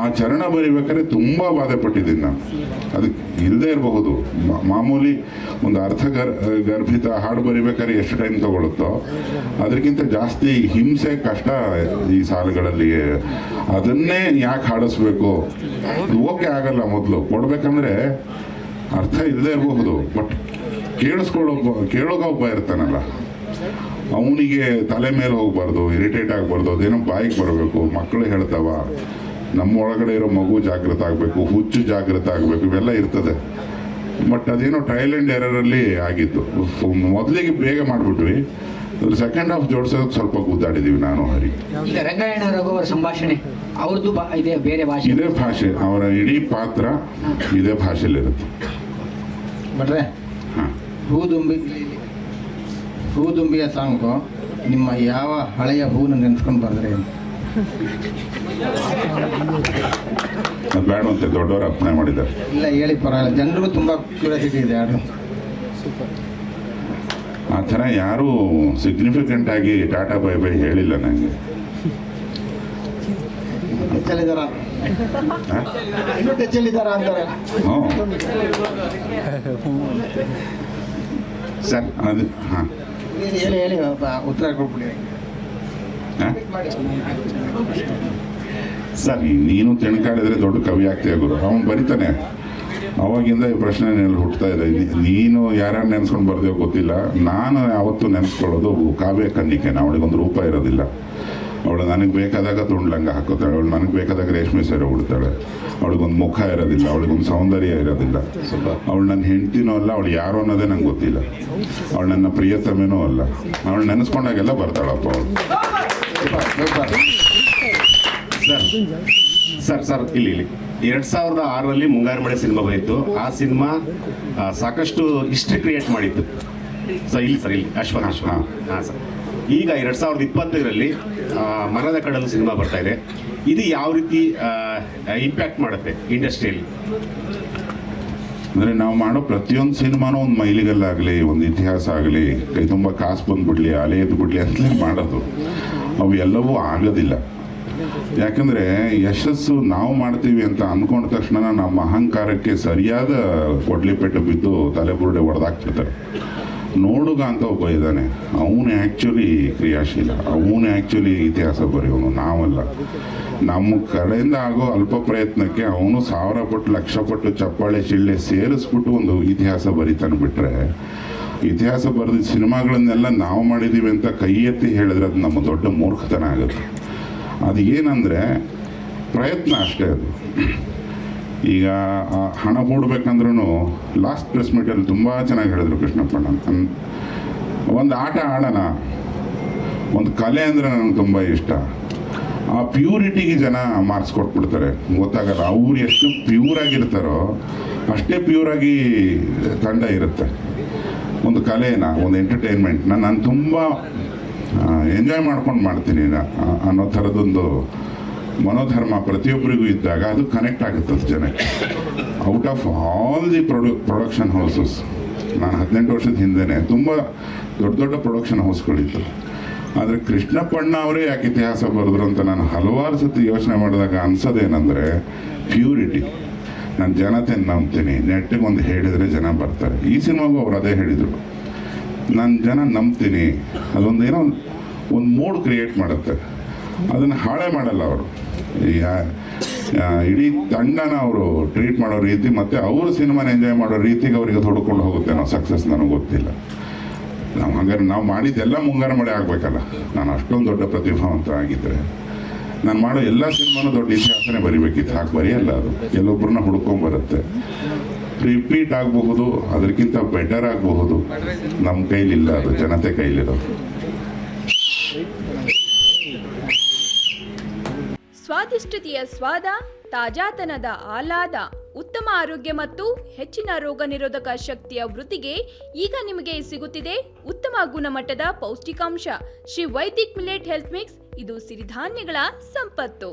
ಆ ಚರಣ ಬರಿಬೇಕಾದ್ರೆ ತುಂಬ ಬಾಧೆ ಪಟ್ಟಿದ್ದೀನಿ ನಾನು. ಅದಕ್ಕೆ ಇಲ್ಲದೆ ಇರಬಹುದು, ಮಾಮೂಲಿ ಒಂದು ಗರ್ಭಿತ ಹಾಡು ಬರಿಬೇಕಾದ್ರೆ ಎಷ್ಟು ಟೈಮ್ ತಗೊಳುತ್ತೋ ಅದಕ್ಕಿಂತ ಜಾಸ್ತಿ ಹಿಂಸೆ ಕಷ್ಟ ಈ ಸಾಲುಗಳಲ್ಲಿ. ಅದನ್ನೇ ಯಾಕೆ ಹಾಡಿಸ್ಬೇಕು, ಓಕೆ ಆಗಲ್ಲ. ಮೊದಲು ಕೊಡ್ಬೇಕಂದ್ರೆ ಅರ್ಥ ಇಲ್ಲದೆ ಇರಬಹುದು, ಬಟ್ ಕೇಳೋಗ ಒಬ್ಬ ಇರ್ತಾನಲ್ಲ, ಅವನಿಗೆ ತಲೆ ಮೇಲೆ ಹೋಗ್ಬಾರ್ದು, ಇರಿಟೇಟ್ ಆಗಬಾರ್ದು, ಅದೇನೋ ಬಾಯಿಗೆ ಬರಬೇಕು. ಮಕ್ಕಳು ಹೇಳ್ತಾವ, ನಮ್ಮ ಒಳಗಡೆ ಇರೋ ಮಗು ಜಾಗೃತ ಆಗಬೇಕು, ಹುಚ್ಚು ಜಾಗೃತ ಆಗಬೇಕು, ಇವೆಲ್ಲ ಇರ್ತದೆ. ಬಟ್ ಅದೇನೋ ಟ್ರಯಲ್ ಆ್ಯಂಡ್ ಎರರಲ್ಲಿ ಆಗಿತ್ತು. ಮೊದಲಿಗೆ ಬೇಗ ಮಾಡಿಬಿಟ್ವಿ, ಅದ್ರ ಸೆಕೆಂಡ್ ಹಾಫ್ ಜೋಡಿಸೋದಕ್ಕೆ ಸ್ವಲ್ಪ ಗುದ್ದಾಡಿದ್ದೀವಿ ನಾನು ಹರಿ. ಈಗ ರಂಗಾಯಣ ರಘುವರ ಸಂಭಾಷಣೆ ಅವ್ರದ್ದು ಇದೇ ಬೇರೆ ಭಾಷೆ, ಇದೇ ಭಾಷೆ, ಅವರ ಇಡೀ ಪಾತ್ರ ಇದೇ ಭಾಷೆಯಲ್ಲಿರುತ್ತೆ. ಬಟ್ರೆ ಹೂದುಂಬಿಯ ಸಾಂಗು ನಿಮ್ಮ ಯಾವ ಹಳೆಯ ಹೂವನ್ನು ನೆನೆಸ್ಕೊಂಡು ಬಂದ್ರೆ ಅದು ಬೇಡವಂತೆ ದೊಡ್ಡವರು ಅರ್ಪಣೆ ಮಾಡಿದ್ದಾರೆ. ಇಲ್ಲ ಹೇಳಿ ಪರವಾಗಿಲ್ಲ, ಜನರಿಗೂ ತುಂಬ ಕ್ಯೂರಿಯಾಸಿಟಿ ಇದೆ ಹಾಡು. ಆ ಥರ ಯಾರೂ ಸಿಗ್ನಿಫಿಕೆಂಟ್ ಆಗಿ ಟಾಟಾ ಬೈ ಬೈ ಹೇಳಿಲ್ಲ ನನಗೆ. ಟೆಚ್ಚಲ್ಲಿದ್ದಾರ ಇನ್ನೂ ಟೆಚ್ಚಲ್ಲಿದ್ದಾರ ಅಂತಾರೆ. ಸರ್ ಅದು ಹಾಂ ಹೇಳಿ ಉತ್ತರ ಕೊಟ್ಬಿಡಿ ಸರ್. ನೀನು ತಿಳ್ಕಾಡಿದ್ರೆ ದೊಡ್ಡ ಕವಿ ಆಗ್ತೀಯ ಗುರು. ಅವನು ಬರಿತಾನೆ, ಅವಾಗಿಂದ ಈ ಪ್ರಶ್ನೆ ಹುಟ್ತಾ ಇದೆ. ನೀನು ಯಾರ್ಯಾರು ನೆನೆಸ್ಕೊಂಡು ಬರ್ದೇವೋ ಗೊತ್ತಿಲ್ಲ. ನಾನು ಯಾವತ್ತೂ ನೆನೆಸ್ಕೊಳ್ಳೋದು ಕಾವ್ಯ ಕನ್ನಿಕೆನ. ಅವಳಿಗೊಂದು ರೂಪ ಇರೋದಿಲ್ಲ. ಅವಳು ನನಗೆ ಬೇಕಾದಾಗ ತುಂಡ್ಲಂಗ ಹಾಕೋತಾಳೆ, ಅವಳು ನನಗೆ ಬೇಕಾದಾಗ ರೇಷ್ಮೆ ಸೀರೆ ಉಡ್ತಾಳೆ. ಅವಳಿಗೊಂದು ಮುಖ ಇರೋದಿಲ್ಲ, ಅವಳಿಗೊಂದು ಸೌಂದರ್ಯ ಇರೋದಿಲ್ಲ. ಅವಳು ನನ್ನ ಹೆಂಡ್ತಿನೂ ಅಲ್ಲ, ಅವಳು ಯಾರು ಅನ್ನೋದೇ ನಂಗೆ ಗೊತ್ತಿಲ್ಲ. ಅವಳು ನನ್ನ ಪ್ರಿಯತಮೇನೂ ಅಲ್ಲ. ಅವಳು ನೆನೆಸ್ಕೊಂಡಾಗೆಲ್ಲ ಬರ್ತಾಳಪ್ಪ ಅವಳು. ಸರ್ ಇಲ್ಲಿ 2006ರಲ್ಲಿ ಮುಂಗಾರು ಮಳೆ ಸಿನಿಮಾ ಬಂದಿತ್ತು. ಆ ಸಿನಿಮಾ ಸಾಕಷ್ಟು ಹಿಸ್ಟ್ರಿ ಕ್ರಿಯೇಟ್ ಮಾಡಿತ್ತು ಸರ್. ಇಲ್ಲಿ ಅಶ್ವಥ್. ಹಾಂ ಸರ್. ಈಗ 2025ರಲ್ಲಿ ಮರದ ಕಡಲು ಸಿನಿಮಾ ಬರ್ತಾ ಇದೆ. ಇದು ಯಾವ ರೀತಿ ಇಂಪ್ಯಾಕ್ಟ್ ಮಾಡುತ್ತೆ ಇಂಡಸ್ಟ್ರಿಯಲ್ಲಿ? ಅಂದರೆ ನಾವು ಮಾಡೋ ಪ್ರತಿಯೊಂದು ಸಿನಿಮಾನೂ ಒಂದು ಮೈಲಿಗಲ್ಲಾಗಲಿ, ಒಂದು ಇತಿಹಾಸ ಆಗಲಿ, ಕೈ ತುಂಬ ಕಾಸು ಬಂದುಬಿಡ್ಲಿ, ಅಲೆ ಎದ್ದು ಬಿಡಲಿ ಅಂತಲೇ ಮಾಡೋದು. ಅವು ಎಲ್ಲವೂ ಆಗೋದಿಲ್ಲ. ಯಾಕಂದರೆ ಯಶಸ್ಸು ನಾವು ಮಾಡ್ತೀವಿ ಅಂತ ಅಂದ್ಕೊಂಡ ತಕ್ಷಣ ನಮ್ಮ ಅಹಂಕಾರಕ್ಕೆ ಸರಿಯಾದ ಕೊಡ್ಲಿಪೆಟ್ಟು ಬಿದ್ದು ತಲೆಬುರುಡೆ ಹೊಡೆದಾಕ್ತಿರ್ತಾರೆ. ನೋಡುಗ ಅಂತ ಒಬ್ಬ ಇದ್ದಾನೆ, ಅವನು ಆ್ಯಕ್ಚುಲಿ ಕ್ರಿಯಾಶೀಲ, ಅವನು ಆ್ಯಕ್ಚುಲಿ ಇತಿಹಾಸ ಬರೆಯೋನು, ನಾವಲ್ಲ. ನಮ್ಮ ಕಡೆಯಿಂದ ಆಗೋ ಅಲ್ಪ ಪ್ರಯತ್ನಕ್ಕೆ ಅವನು 1000 ಪಟ್ಟು 1,00,000 ಪಟ್ಟು ಚಪ್ಪಾಳೆ ಶಿಳ್ಳೆ ಸೇರಿಸ್ಬಿಟ್ಟು ಒಂದು ಇತಿಹಾಸ ಬರಿತಾನೆ. ಬಿಟ್ಟರೆ ಇತಿಹಾಸ ಬರೆದ ಸಿನಿಮಾಗಳನ್ನೆಲ್ಲ ನಾವು ಮಾಡಿದ್ದೀವಿ ಅಂತ ಕೈ ಎತ್ತಿ ಹೇಳಿದ್ರೆ ಅದು ನಮ್ಮ ದೊಡ್ಡ ಮೂರ್ಖತನ ಆಗುತ್ತೆ. ಅದು ಏನಂದರೆ ಪ್ರಯತ್ನ ಅಷ್ಟೇ. ಅದು ಈಗ ಹಣ ಹೂಡಬೇಕಂದ್ರೂ ಲಾಸ್ಟ್ ಪ್ರೆಸ್ ಮೀಟಲ್ಲಿ ತುಂಬ ಚೆನ್ನಾಗಿ ಹೇಳಿದ್ರು ಕೃಷ್ಣಪ್ಪಣ್ಣ. ಒಂದು ಆಟ ಆಡೋಣ, ಒಂದು ಕಲೆ ಅಂದರೆ ನನಗೆ ತುಂಬ ಇಷ್ಟ. ಆ ಪ್ಯೂರಿಟಿಗೆ ಜನ ಮಾರ್ಕ್ಸ್ ಕೊಟ್ಬಿಡ್ತಾರೆ, ಗೊತ್ತಾಗಲ್ಲ. ಅವ್ರು ಎಷ್ಟು ಪ್ಯೂರಾಗಿರ್ತಾರೋ ಅಷ್ಟೇ ಪ್ಯೂರಾಗಿ ತಂಡ ಇರುತ್ತೆ. ಒಂದು ಕಲೆನ, ಒಂದು ಎಂಟರ್ಟೈನ್ಮೆಂಟ್ನ ನಾನು ತುಂಬ ಎಂಜಾಯ್ ಮಾಡ್ಕೊಂಡು ಮಾಡ್ತೀನಿ ಅನ್ನೋ ಥರದೊಂದು ಮನೋಧರ್ಮ ಪ್ರತಿಯೊಬ್ಬರಿಗೂ ಇದ್ದಾಗ ಅದು ಕನೆಕ್ಟ್ ಆಗುತ್ತೆ ಜನಕ್ಕೆ. Out of all the production houses, ನಾನು 18 ವರ್ಷದ ಹಿಂದೆನೇ ತುಂಬ ದೊಡ್ಡ ದೊಡ್ಡ ಪ್ರೊಡಕ್ಷನ್ ಹೌಸ್ಗಳಿತ್ತು. ಆದರೆ ಕೃಷ್ಣಪ್ಪಣ್ಣ ಅವರೇ ಯಾಕೆ ಇತಿಹಾಸ ಬರೆದ್ರು ಅಂತ ನಾನು ಹಲವಾರು ಸತಿ ಯೋಚನೆ ಮಾಡಿದಾಗ ಅನ್ಸೋದೇನೆಂದರೆ ಪ್ಯೂರಿಟಿ. ನಾನು ಜನತೆಯನ್ನು ನಂಬ್ತೀನಿ, ನೆಟ್ಟಿಗೆ ಒಂದು ಹೇಳಿದರೆ ಜನ ಬರ್ತಾರೆ. ಈ ಸಿನಿಮಾಗೂ ಅವ್ರು ಅದೇ ಹೇಳಿದರು, ನಾನು ಜನ ನಂಬ್ತೀನಿ. ಅದೊಂದೇನೋ ಒಂದು ಮೂಡ್ ಕ್ರಿಯೇಟ್ ಮಾಡುತ್ತೆ, ಅದನ್ನು ಹಾಳೆ ಮಾಡಲ್ಲ ಅವರು. ಇಡೀ ತಂಡನ ಅವರು ಟ್ರೀಟ್ ಮಾಡೋ ರೀತಿ ಮತ್ತು ಅವರು ಸಿನಿಮಾನ ಎಂಜಾಯ್ ಮಾಡೋ ರೀತಿಗೆ ಅವರಿಗೆ ತೊಡ್ಕೊಂಡು ಹೋಗುತ್ತೆ. ನಾವು ಸಕ್ಸಸ್ ನನಗೆ ಗೊತ್ತಿಲ್ಲ. ನಾವು ಹಾಗಾದ್ರೆ ನಾವು ಮಾಡಿದ್ದೆಲ್ಲ ಮುಂಗಾರು ಮಳೆ ಆಗಬೇಕಲ್ಲ. ನಾನು ಅಷ್ಟೊಂದು ದೊಡ್ಡ ಪ್ರತಿಭಾವಂತ ಆಗಿದ್ದರೆ ನಾನು ಮಾಡೋ ಎಲ್ಲ ಸಿನಿಮಾನೂ ದೊಡ್ಡ ಇತಿಹಾಸನೇ ಬರಿಬೇಕಿತ್ತು. ಹಾಗೆ ಬರೆಯಲ್ಲ, ಅದು ಕೆಲವೊಬ್ಬರನ್ನ ಹುಡ್ಕೊಂಬರುತ್ತೆ. ರಿಪೀಟ್ ಆಗಬಹುದು, ಅದಕ್ಕಿಂತ ಬೆಟರ್ ಆಗಬಹುದು. ನಮ್ಮ ಕೈಲಿಲ್ಲ, ಅದು ಜನತೆ ಕೈಲಿರೋದು. ಸ್ವಾದಿಷ್ಟತೆಯ ಸ್ವಾದ, ತಾಜಾತನದ ಆಹ್ಲಾದ, ಉತ್ತಮ ಆರೋಗ್ಯ ಮತ್ತು ಹೆಚ್ಚಿನ ರೋಗ ನಿರೋಧಕ ಶಕ್ತಿಯ ವೃದ್ಧಿಗೆ ಈಗ ನಿಮಗೆ ಸಿಗುತ್ತಿದೆ ಉತ್ತಮ ಗುಣಮಟ್ಟದ ಪೌಷ್ಟಿಕಾಂಶ. Shri Vaidik millet health mix, ಇದು ಸಿರಿಧಾನ್ಯಗಳ ಸಂಪತ್ತು.